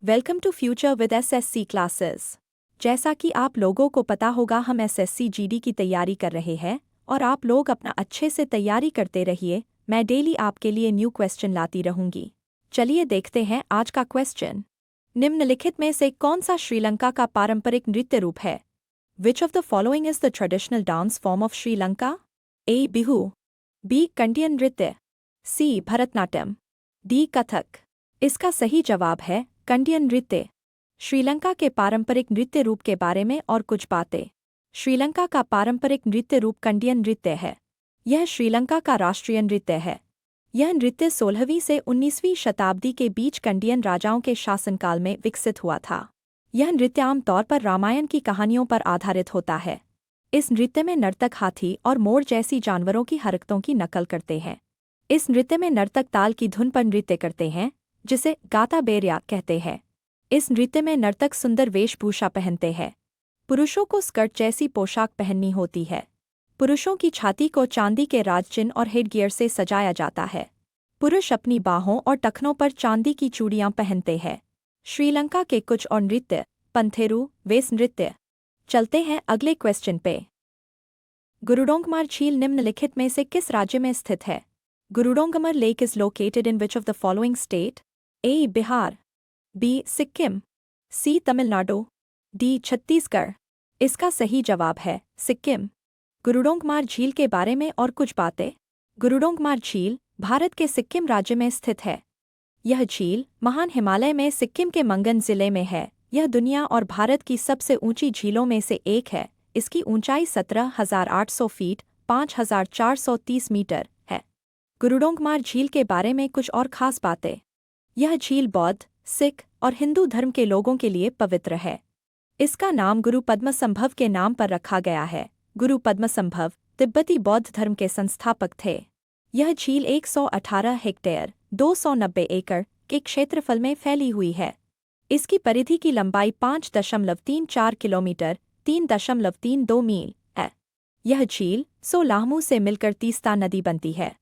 Welcome to future with SSC classes. जैसा कि आप लोगों को पता होगा, हम एसएससी जीडी की तैयारी कर रहे हैं और आप लोग अपना अच्छे से तैयारी करते रहिए। मैं डेली आपके लिए न्यू क्वेश्चन लाती रहूंगी। चलिए देखते हैं आज का क्वेश्चन। निम्नलिखित में से कौन सा श्रीलंका का पारंपरिक नृत्य रूप है? Which of the following is the traditional dance form of Sri Lanka? A Bihu, B Kandyan नृत्य, सी भरतनाट्यम, डी कथक। इसका सही जवाब है कंडियन नृत्य। श्रीलंका के पारंपरिक नृत्य रूप के बारे में और कुछ बातें। श्रीलंका का पारंपरिक नृत्य रूप कंडियन नृत्य है। यह श्रीलंका का राष्ट्रीय नृत्य है। यह नृत्य 16वीं से 19वीं शताब्दी के बीच कंडियन राजाओं के शासनकाल में विकसित हुआ था। यह नृत्य आमतौर पर रामायण की कहानियों पर आधारित होता है। इस नृत्य में नर्तक हाथी और मोर जैसी जानवरों की हरकतों की नकल करते हैं। इस नृत्य में नर्तक ताल की धुन पर नृत्य करते हैं, जिसे गाता बेरिया कहते हैं। इस नृत्य में नर्तक सुंदर वेशभूषा पहनते हैं। पुरुषों को स्कर्ट जैसी पोशाक पहननी होती है। पुरुषों की छाती को चांदी के राजचिन्ह और हेडगियर से सजाया जाता है। पुरुष अपनी बाहों और टखनों पर चांदी की चूड़ियां पहनते हैं। श्रीलंका के कुछ और नृत्य। पंथेरू, वेस नृत्य। चलते हैं अगले क्वेश्चन पे। गुरुडोंगमार झील निम्नलिखित में से किस राज्य में स्थित है? Gurudongmar lake is located in which of the following state? A Bihar, B Sikkim, C Tamil Nadu, D Chhattisgarh. इसका सही जवाब है सिक्किम। गुरुडोंगमार झील के बारे में और कुछ बातें। गुरुडोंगमार झील भारत के सिक्किम राज्य में स्थित है। यह झील महान हिमालय में सिक्किम के मंगन जिले में है। यह दुनिया और भारत की सबसे ऊंची झीलों में से एक है। इसकी ऊंचाई 17,800 फीट 5,430 मीटर है। गुरुडोंगमार झील के बारे में कुछ और खास बातें। यह झील बौद्ध, सिख और हिंदू धर्म के लोगों के लिए पवित्र है। इसका नाम गुरु पद्मसंभव के नाम पर रखा गया है। गुरु पद्मसंभव तिब्बती बौद्ध धर्म के संस्थापक थे। यह झील 118 हेक्टेयर 290 एकड़ के क्षेत्रफल में फैली हुई है। इसकी परिधि की लंबाई 5.34 किलोमीटर 3.32 मील है। यह झील सोलाहमू से मिलकर तीस्ता नदी बनती है।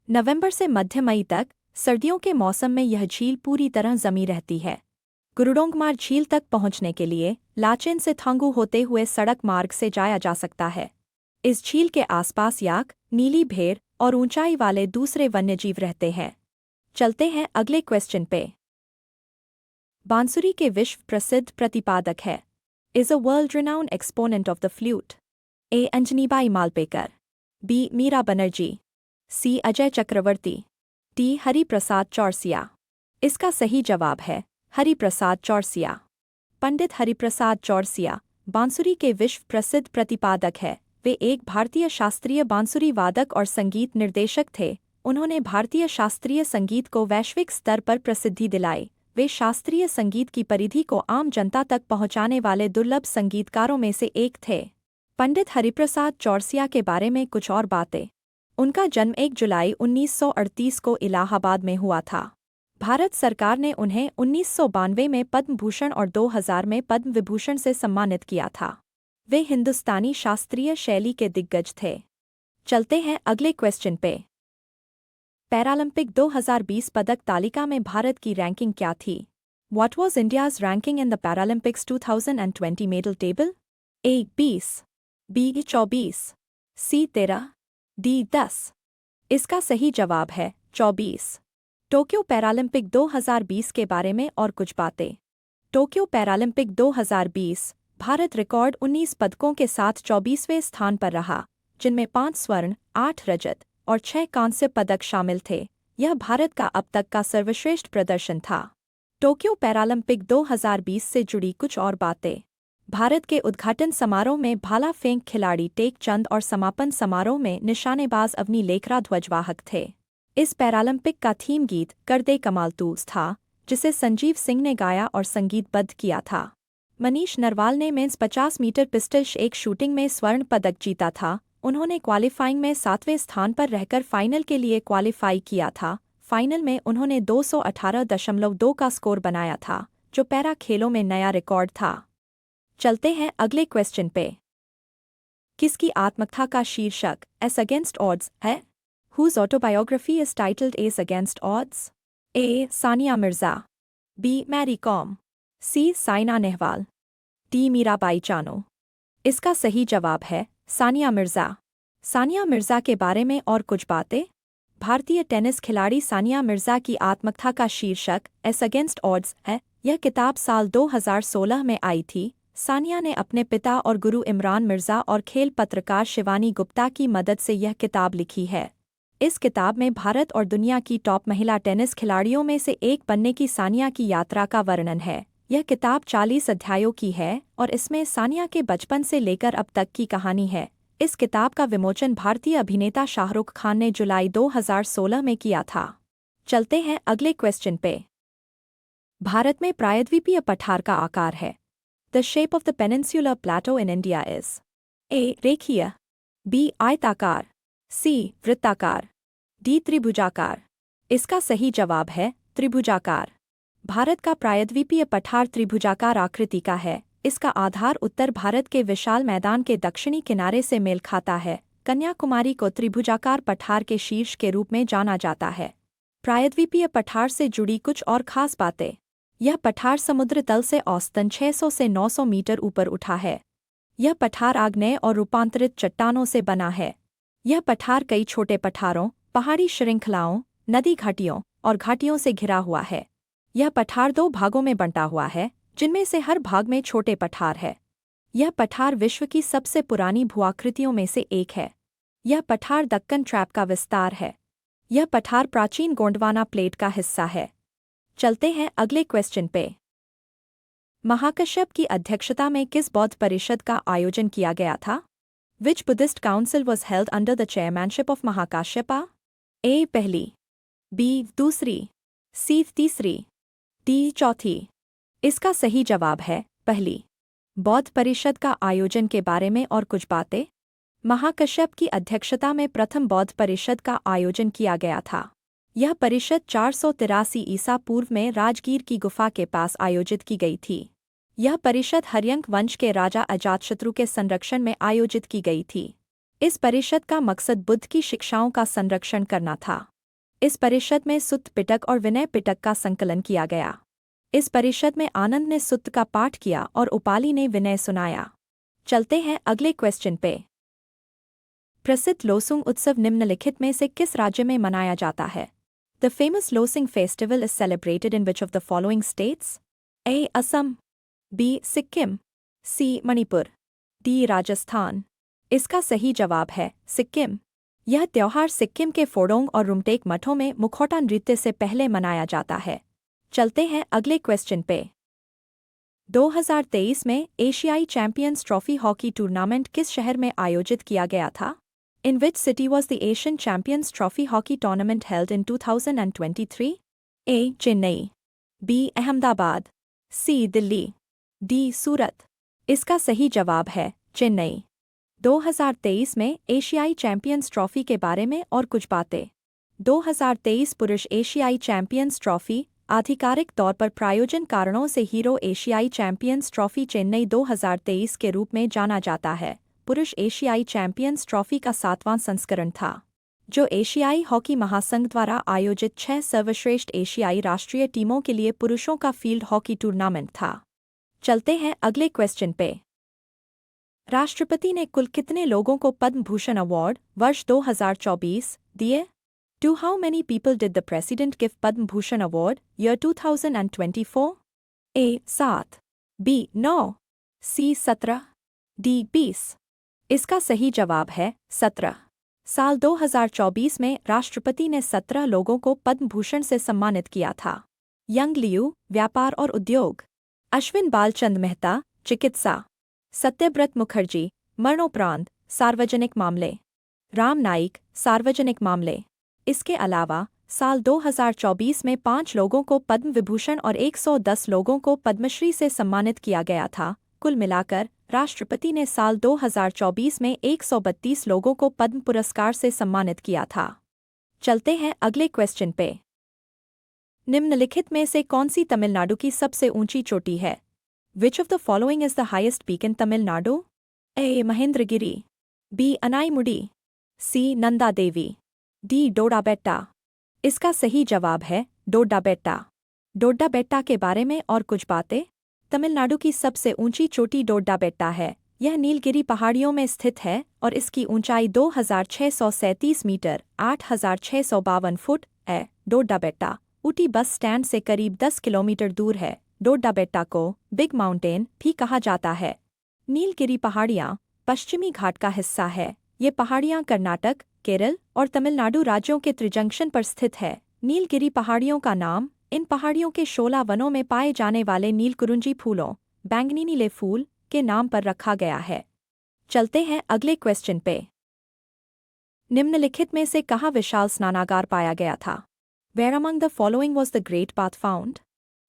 नवंबर से मध्य मई तक सर्दियों के मौसम में यह झील पूरी तरह जमी रहती है। गुरुडोंगमार झील तक पहुंचने के लिए लाचेन से थांगू होते हुए सड़क मार्ग से जाया जा सकता है। इस झील के आसपास याक, नीली भेड़ और ऊंचाई वाले दूसरे वन्यजीव रहते हैं। चलते हैं अगले क्वेश्चन पे। बांसुरी के विश्व प्रसिद्ध प्रतिपादक है। Is a world renowned exponent of the flute? A Anjanibai Malpekar, B Meera Banerjee, C Ajay Chakravarty, D Hariprasad Chaurasia. इसका सही जवाब है हरिप्रसाद चौरसिया। पंडित हरिप्रसाद चौरसिया बांसुरी के विश्व प्रसिद्ध प्रतिपादक है। वे एक भारतीय शास्त्रीय बांसुरी वादक और संगीत निर्देशक थे। उन्होंने भारतीय शास्त्रीय संगीत को वैश्विक स्तर पर प्रसिद्धि दिलाई। वे शास्त्रीय संगीत की परिधि को आम जनता तक पहुंचाने वाले दुर्लभ संगीतकारों में से एक थे। पंडित हरिप्रसाद चौरसिया के बारे में कुछ और बातें। उनका जन्म 1 जुलाई 1938 को इलाहाबाद में हुआ था। भारत सरकार ने उन्हें 1992 में पद्म भूषण और 2000 में पद्म विभूषण से सम्मानित किया था। वे हिंदुस्तानी शास्त्रीय शैली के दिग्गज थे। चलते हैं अगले क्वेश्चन पे। पैरालंपिक 2020 पदक तालिका में भारत की रैंकिंग क्या थी? What was India's ranking in the Paralympics 2020 medal table? A 20, B 24, C 13, D 10। इसका सही जवाब है 24। टोक्यो पैरालंपिक 2020 के बारे में और कुछ बातें। टोक्यो पैरालंपिक 2020 भारत रिकॉर्ड 19 पदकों के साथ 24वें स्थान पर रहा, जिनमें 5 स्वर्ण, 8 रजत और 6 कांस्य पदक शामिल थे। यह भारत का अब तक का सर्वश्रेष्ठ प्रदर्शन था। टोक्यो पैरालंपिक 2020 से जुड़ी कुछ और बातें। भारत के उद्घाटन समारोह में भाला फेंक खिलाड़ी टेक चंद और समापन समारोह में निशानेबाज अवनी लेखरा ध्वजवाहक थे। इस पैरालंपिक का थीम गीत कर दे कमाल तू था, जिसे संजीव सिंह ने गाया और संगीतबद्ध किया था। मनीष नरवाल ने मेंस 50 मीटर पिस्टल एक शूटिंग में स्वर्ण पदक जीता था। उन्होंने क्वालिफाइंग में 7वें स्थान पर रहकर फाइनल के लिए क्वालिफाई किया था। फाइनल में उन्होंने 218.2 का स्कोर बनाया था, जो पैरा खेलों में नया रिकॉर्ड था। चलते हैं अगले क्वेश्चन पे। किसकी आत्मकथा का शीर्षक एस अगेंस्ट ऑड्स है? Whose autobiography is titled ace against odds? A Sania Mirza, B Mary Kom, C Saina Nehwal, D Mirabai Chanu. इसका सही जवाब है सानिया मिर्ज़ा। सानिया मिर्ज़ा के बारे में और कुछ बातें। भारतीय टेनिस खिलाड़ी सानिया मिर्ज़ा की आत्मकथा का शीर्षक एस अगेंस्ट ऑड्स है। यह किताब साल 2016 में आई थी। सानिया ने अपने पिता और गुरु इमरान मिर्ज़ा और खेल पत्रकार शिवानी गुप्ता की मदद से यह किताब लिखी है। इस किताब में भारत और दुनिया की टॉप महिला टेनिस खिलाड़ियों में से एक बनने की सानिया की यात्रा का वर्णन है। यह किताब 40 अध्यायों की है और इसमें सानिया के बचपन से लेकर अब तक की कहानी है। इस किताब का विमोचन भारतीय अभिनेता शाहरुख खान ने जुलाई 2016 में किया था। चलते हैं अगले क्वेश्चन पे। भारत में प्रायद्वीपीय पठार का आकार है। The shape of the peninsular Plato in India is a रेखीय, बी आयताकार, सी वृत्ताकार, डी त्रिभुजाकार। इसका सही जवाब है त्रिभुजाकार। भारत का प्रायद्वीपीय पठार त्रिभुजाकार आकृति का है। इसका आधार उत्तर भारत के विशाल मैदान के दक्षिणी किनारे से मेल खाता है। कन्याकुमारी को त्रिभुजाकार पठार के शीर्ष के रूप में जाना जाता है। प्रायद्वीपीय पठार से जुड़ी कुछ और खास बातें। यह पठार समुद्र तल से औसतन 600 से 900 मीटर ऊपर उठा है। यह पठार आग्नेय और रूपांतरित चट्टानों से बना है। यह पठार कई छोटे पठारों, पहाड़ी श्रृंखलाओं, नदी घाटियों और घाटियों से घिरा हुआ है। यह पठार 2 भागों में बंटा हुआ है, जिनमें से हर भाग में छोटे पठार है। यह पठार विश्व की सबसे पुरानी भूआकृतियों में से एक है। यह पठार दक्कन ट्रैप का विस्तार है। यह पठार प्राचीन गोंडवाना प्लेट का हिस्सा है। चलते हैं अगले क्वेश्चन पे। महाकश्यप की अध्यक्षता में किस बौद्ध परिषद का आयोजन किया गया था? Which Buddhist council was held under the chairmanship of Mahakashyapa? A पहली, बी दूसरी, सी तीसरी, डी चौथी। इसका सही जवाब है पहली। बौद्ध परिषद का आयोजन के बारे में और कुछ बातें। महाकश्यप की अध्यक्षता में प्रथम बौद्ध परिषद का आयोजन किया गया था। यह परिषद 483 ईसा पूर्व में राजगीर की गुफा के पास आयोजित की गई थी। यह परिषद हर्यंक वंश के राजा अजातशत्रु के संरक्षण में आयोजित की गई थी। इस परिषद का मकसद बुद्ध की शिक्षाओं का संरक्षण करना था। इस परिषद में सुत्त पिटक और विनय पिटक का संकलन किया गया। इस परिषद में आनंद ने सुत्त का पाठ किया और उपाली ने विनय सुनाया। चलते हैं अगले क्वेश्चन पे। प्रसिद्ध लोसुंग उत्सव निम्नलिखित में से किस राज्य में मनाया जाता है? The famous Losoong festival is celebrated in which of the following states? A Assam, B Sikkim, C Manipur, D Rajasthan. इसका सही जवाब है सिक्किम। यह त्योहार सिक्किम के फोडोंग और रुमटेक मठों में मुखौटा नृत्य से पहले मनाया जाता है। चलते हैं अगले क्वेश्चन पे। 2023 में एशियाई चैंपियंस ट्रॉफी हॉकी टूर्नामेंट किस शहर में आयोजित किया गया था? In which city was the Asian champions trophy hockey tournament held in 2023? A Chennai, B Ahmedabad, C Delhi, D Surat. इसका सही जवाब है चेन्नई। 2023 में एशियाई चैंपियंस ट्रॉफी के बारे में और कुछ बातें। 2023 पुरुष एशियाई चैंपियंस ट्रॉफी आधिकारिक तौर पर प्रायोजन कारणों से हीरो एशियाई चैंपियंस ट्रॉफी चेन्नई 2023 के रूप में जाना जाता है। पुरुष एशियाई चैंपियंस ट्रॉफी का 7वां संस्करण था, जो एशियाई हॉकी महासंघ द्वारा आयोजित 6 सर्वश्रेष्ठ एशियाई राष्ट्रीय टीमों के लिए पुरुषों का फील्ड हॉकी टूर्नामेंट था। चलते हैं अगले क्वेश्चन पे। राष्ट्रपति ने कुल कितने लोगों को पद्म भूषण अवार्ड वर्ष 2024 दिए? To how many people did the President give Padma Bhushan Award, year 2024? A. 7, B. 9, C. 17, D. 20। इसका सही जवाब है 17। साल 2024 में राष्ट्रपति ने 17 लोगों को पद्म भूषण से सम्मानित किया था। यंग लियू, व्यापार और उद्योग, अश्विन बालचंद मेहता, चिकित्सा, सत्यव्रत मुखर्जी, मरणोपरांत, सार्वजनिक मामले, राम नाइक, सार्वजनिक मामले। इसके अलावा साल 2024 में 5 लोगों को पद्म विभूषण और 110 लोगों को पद्मश्री से सम्मानित किया गया था। कुल मिलाकर राष्ट्रपति ने साल 2024 में 132 लोगों को पद्म पुरस्कार से सम्मानित किया था। चलते हैं अगले क्वेश्चन पे। निम्नलिखित में से कौन सी तमिलनाडु की सबसे ऊंची चोटी है? Which of the following is the highest peak in Tamil Nadu? A Mahendragiri, B Anaimudi, C Nanda Devi, D Doda Betta. इसका सही जवाब है डोडा बेट्टा। डोडा बेट्टा के बारे में और कुछ बातें। तमिलनाडु की सबसे ऊंची चोटी डोड्डा बेट्टा है। यह नीलगिरी पहाड़ियों में स्थित है और इसकी ऊंचाई 2637 मीटर 8652 फुट है। डोड्डा बेट्टा ऊटी बस स्टैंड से करीब 10 किलोमीटर दूर है। डोड्डा बेट्टा को बिग माउंटेन भी कहा जाता है। नीलगिरी पहाड़ियाँ पश्चिमी घाट का हिस्सा है। ये पहाड़ियाँ कर्नाटक, केरल और तमिलनाडु राज्यों के त्रिजंक्शन पर स्थित है। नीलगिरी पहाड़ियों का नाम इन पहाड़ियों के शोला वनों में पाए जाने वाले नीलकुरुंजी फूलों बैंगनी नीले फूल के नाम पर रखा गया है। चलते हैं अगले क्वेश्चन पे। निम्नलिखित में से कहाँ विशाल स्नानागार पाया गया था? Where among the following was the Great Bath found?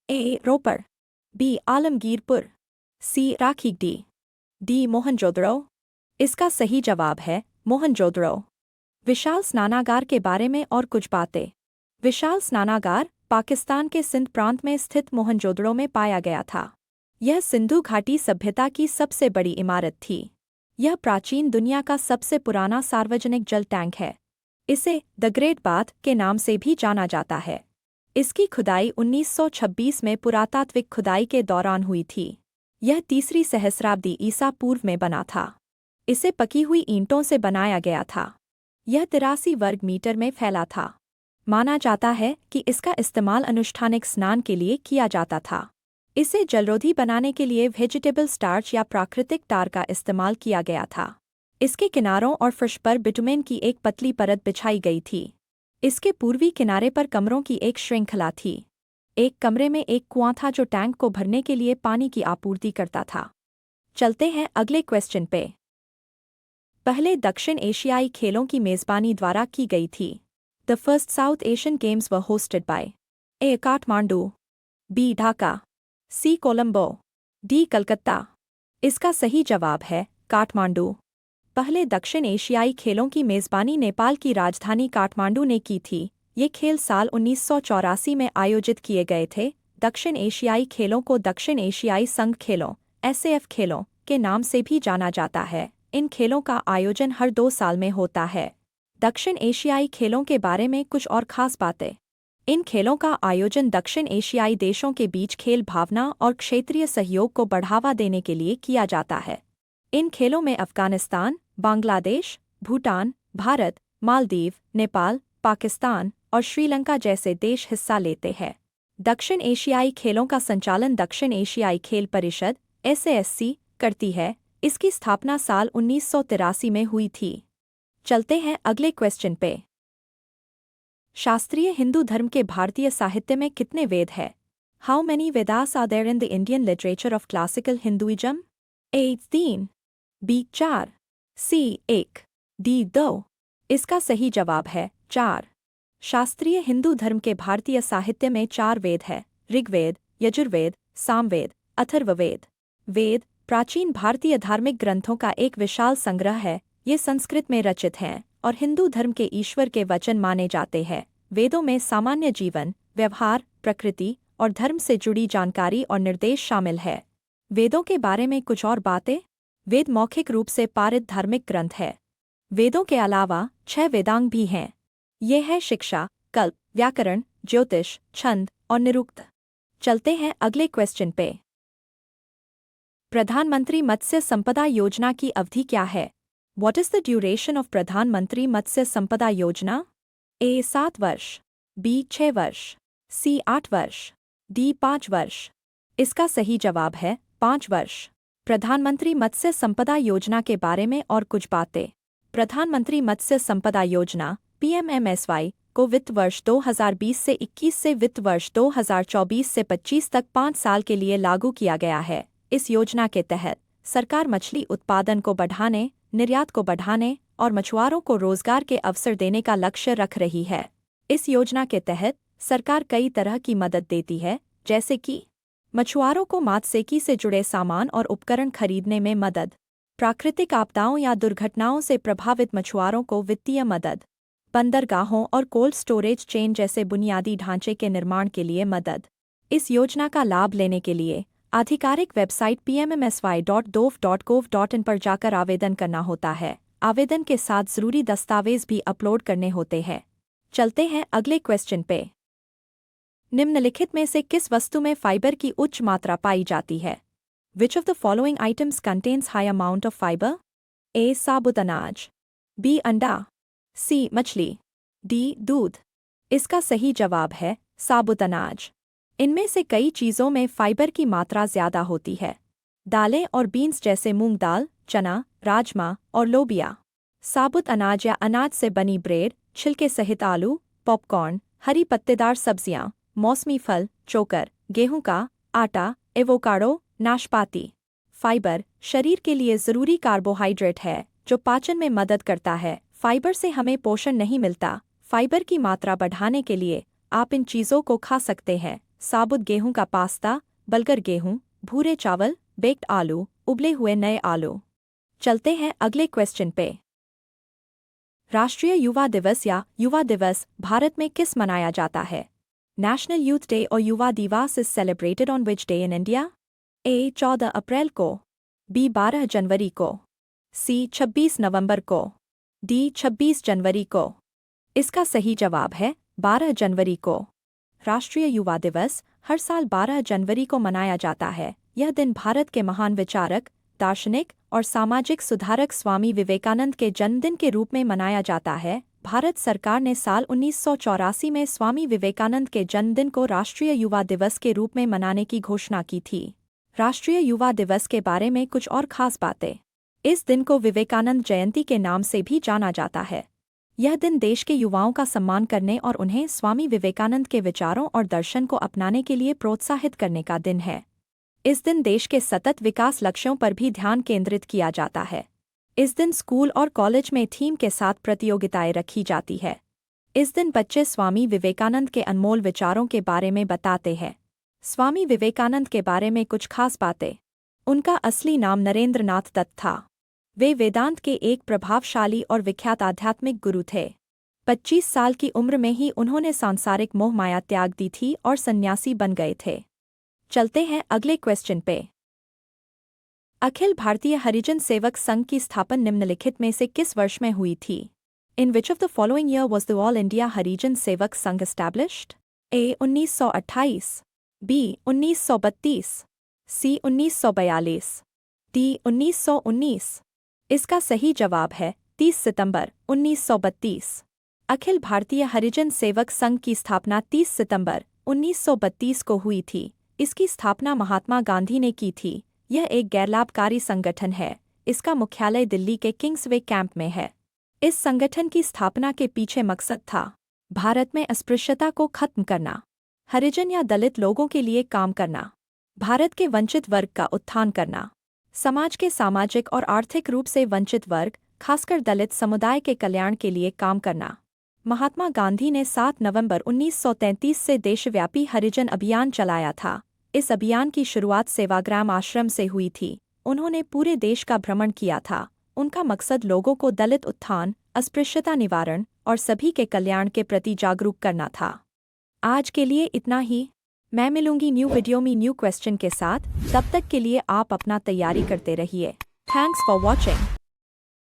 A. Ropar, B. Alamgirpur, C. Rakhigarhi, D. Mohenjodaro. इसका सही जवाब है मोहनजोदड़ो। विशाल स्नानागार के बारे में और कुछ बातें। विशाल स्नानागार पाकिस्तान के सिंध प्रांत में स्थित मोहनजोदड़ो में पाया गया था। यह सिंधु घाटी सभ्यता की सबसे बड़ी इमारत थी। यह प्राचीन दुनिया का सबसे पुराना सार्वजनिक जल टैंक है। इसे द ग्रेट बाथ के नाम से भी जाना जाता है। इसकी खुदाई 1926 में पुरातात्विक खुदाई के दौरान हुई थी। यह तीसरी सहस्राब्दी ईसा पूर्व में बना था। इसे पकी हुई ईंटों से बनाया गया था। यह 83 वर्ग मीटर में फैला था। माना जाता है कि इसका इस्तेमाल अनुष्ठानिक स्नान के लिए किया जाता था। इसे जलरोधी बनाने के लिए वेजिटेबल स्टार्च या प्राकृतिक टार का इस्तेमाल किया गया था। इसके किनारों और फर्श पर बिटुमेन की एक पतली परत बिछाई गई थी। इसके पूर्वी किनारे पर कमरों की एक श्रृंखला थी। एक कमरे में एक कुआं था जो टैंक को भरने के लिए पानी की आपूर्ति करता था। चलते हैं अगले क्वेश्चन पे। पहले दक्षिण एशियाई खेलों की मेज़बानी द्वारा की गई थी। The first South Asian games were hosted by A. Kathmandu, B. Dhaka, C. Colombo, D. Calcutta. इसका सही जवाब है काठमांडू। पहले दक्षिण एशियाई खेलों की मेज़बानी नेपाल की राजधानी काठमांडू ने की थी। ये खेल साल 1984 में आयोजित किए गए थे। दक्षिण एशियाई खेलों को दक्षिण एशियाई संघ खेलों (SAF) खेलों के नाम से भी जाना जाता है। इन खेलों का आयोजन हर 2 साल में होता है। दक्षिण एशियाई खेलों के बारे में कुछ और खास बातें। इन खेलों का आयोजन दक्षिण एशियाई देशों के बीच खेल भावना और क्षेत्रीय सहयोग को बढ़ावा देने के लिए किया जाता है। इन खेलों में अफगानिस्तान, बांग्लादेश, भूटान, भारत, मालदीव, नेपाल, पाकिस्तान और श्रीलंका जैसे देश हिस्सा लेते हैं। दक्षिण एशियाई खेलों का संचालन दक्षिण एशियाई खेल परिषद (SASC) करती है। इसकी स्थापना साल 1983 में हुई थी। चलते हैं अगले क्वेश्चन पे। शास्त्रीय हिंदू धर्म के भारतीय साहित्य में कितने वेद हैं? How many Vedas are there in the Indian literature of classical Hinduism? A. 3, B. 4, C. 1, D. 2। इसका सही जवाब है 4। शास्त्रीय हिंदू धर्म के भारतीय साहित्य में 4 वेद हैं: ऋग्वेद, यजुर्वेद, सामवेद, अथर्ववेद। वेद प्राचीन भारतीय धार्मिक ग्रंथों का एक विशाल संग्रह है। ये संस्कृत में रचित हैं और हिंदू धर्म के ईश्वर के वचन माने जाते हैं। वेदों में सामान्य जीवन, व्यवहार, प्रकृति और धर्म से जुड़ी जानकारी और निर्देश शामिल है। वेदों के बारे में कुछ और बातें। वेद मौखिक रूप से पारित धार्मिक ग्रंथ है। वेदों के अलावा 6 वेदांग भी हैं। ये है शिक्षा, कल्प, व्याकरण, ज्योतिष, छंद और निरुक्त। चलते हैं अगले क्वेश्चन पे। प्रधानमंत्री मत्स्य संपदा योजना की अवधि क्या है? What is the duration of प्रधानमंत्री मत्स्य संपदा योजना? A. 7 वर्ष, B. 6 वर्ष, C. 8 वर्ष, D. 5 वर्ष। इसका सही जवाब है 5 वर्ष। प्रधानमंत्री मत्स्य संपदा योजना के बारे में और कुछ बातें। प्रधानमंत्री मत्स्य संपदा योजना (PMMSY) को वित्त वर्ष 2020 से 21 से वित्त वर्ष 2024 से 25 तक 5 साल के लिए लागू किया गया है। इस योजना के तहत सरकार मछली उत्पादन को बढ़ाने, निर्यात को बढ़ाने और मछुआरों को रोजगार के अवसर देने का लक्ष्य रख रही है। इस योजना के तहत सरकार कई तरह की मदद देती है, जैसे कि मछुआरों को मात्स्यिकी से जुड़े सामान और उपकरण खरीदने में मदद, प्राकृतिक आपदाओं या दुर्घटनाओं से प्रभावित मछुआरों को वित्तीय मदद, बंदरगाहों और कोल्ड स्टोरेज चेन जैसे बुनियादी ढांचे के निर्माण के लिए मदद। इस योजना का लाभ लेने के लिए आधिकारिक वेबसाइट pmmsy.dov.gov.in पर जाकर आवेदन करना होता है। आवेदन के साथ ज़रूरी दस्तावेज भी अपलोड करने होते हैं। चलते हैं अगले क्वेश्चन पे। निम्नलिखित में से किस वस्तु में फाइबर की उच्च मात्रा पाई जाती है? Which of the following items contains high amount of fiber? A. साबुत अनाज, B. अंडा, C. मछली, D. दूध। इसका सही जवाब है साबुत अनाज। इनमें से कई चीज़ों में फाइबर की मात्रा ज़्यादा होती है। दालें और बीन्स जैसे मूंग दाल, चना, राजमा और लोबिया। साबुत अनाज या अनाज से बनी ब्रेड, छिलके सहित आलू, पॉपकॉर्न, हरी पत्तेदार सब्जियां, मौसमी फल, चोकर, गेहूं का आटा, एवोकाडो, नाशपाती। फाइबर शरीर के लिए ज़रूरी कार्बोहाइड्रेट है जो पाचन में मदद करता है। फाइबर से हमें पोषण नहीं मिलता। फाइबर की मात्रा बढ़ाने के लिए आप इन चीज़ों को खा सकते हैं: साबुत गेहूं का पास्ता, बलगर गेहूं, भूरे चावल, बेक्ड आलू, उबले हुए नए आलू। चलते हैं अगले क्वेश्चन पे। राष्ट्रीय युवा दिवस या युवा दिवस भारत में किस मनाया जाता है? नेशनल यूथ डे और युवा दिवस is celebrated on which day in India? A. 14 अप्रैल को, बी. 12 जनवरी को, सी. 26 नवंबर को, डी. 26 जनवरी को। इसका सही जवाब है 12 जनवरी को। राष्ट्रीय युवा दिवस हर साल 12 जनवरी को मनाया जाता है। यह दिन भारत के महान विचारक, दार्शनिक और सामाजिक सुधारक स्वामी विवेकानंद के जन्मदिन के रूप में मनाया जाता है। भारत सरकार ने साल 1984 में स्वामी विवेकानंद के जन्मदिन को राष्ट्रीय युवा दिवस के रूप में मनाने की घोषणा की थी। राष्ट्रीय युवा दिवस के बारे में कुछ और खास बातें। इस दिन को विवेकानंद जयंती के नाम से भी जाना जाता है। यह दिन देश के युवाओं का सम्मान करने और उन्हें स्वामी विवेकानंद के विचारों और दर्शन को अपनाने के लिए प्रोत्साहित करने का दिन है। इस दिन देश के सतत विकास लक्ष्यों पर भी ध्यान केंद्रित किया जाता है। इस दिन स्कूल और कॉलेज में थीम के साथ प्रतियोगिताएं रखी जाती है। इस दिन बच्चे स्वामी विवेकानंद के अनमोल विचारों के बारे में बताते हैं। स्वामी विवेकानंद के बारे में कुछ खास बातें। उनका असली नाम नरेंद्र नाथ दत्त था। वे वेदांत के एक प्रभावशाली और विख्यात आध्यात्मिक गुरु थे। 25 साल की उम्र में ही उन्होंने सांसारिक मोह माया त्याग दी थी और सन्यासी बन गए थे। चलते हैं अगले क्वेश्चन पे। अखिल भारतीय हरिजन सेवक संघ की स्थापना निम्नलिखित में से किस वर्ष में हुई थी? In which of the following year was the all India Harijan Sevak Sangh established? A. 1928, B. 1932, C. 1942, D. 1919। इसका सही जवाब है 30 सितंबर 1932। अखिल भारतीय हरिजन सेवक संघ की स्थापना 30 सितंबर 1932 को हुई थी। इसकी स्थापना महात्मा गांधी ने की थी। यह एक गैरलाभकारी संगठन है। इसका मुख्यालय दिल्ली के किंग्सवे कैंप में है। इस संगठन की स्थापना के पीछे मकसद था भारत में अस्पृश्यता को खत्म करना, हरिजन या दलित लोगों के लिए काम करना, भारत के वंचित वर्ग का उत्थान करना, समाज के सामाजिक और आर्थिक रूप से वंचित वर्ग, खासकर दलित समुदाय के कल्याण के लिए काम करना। महात्मा गांधी ने 7 नवंबर 1933 से देशव्यापी हरिजन अभियान चलाया था। इस अभियान की शुरुआत सेवाग्राम आश्रम से हुई थी। उन्होंने पूरे देश का भ्रमण किया था। उनका मकसद लोगों को दलित उत्थान, अस्पृश्यता निवारण और सभी के कल्याण के प्रति जागरूक करना था। आज के लिए इतना ही। मैं मिलूंगी न्यू वीडियो में न्यू क्वेश्चन के साथ। तब तक के लिए आप अपना तैयारी करते रहिए। Thanks for watching.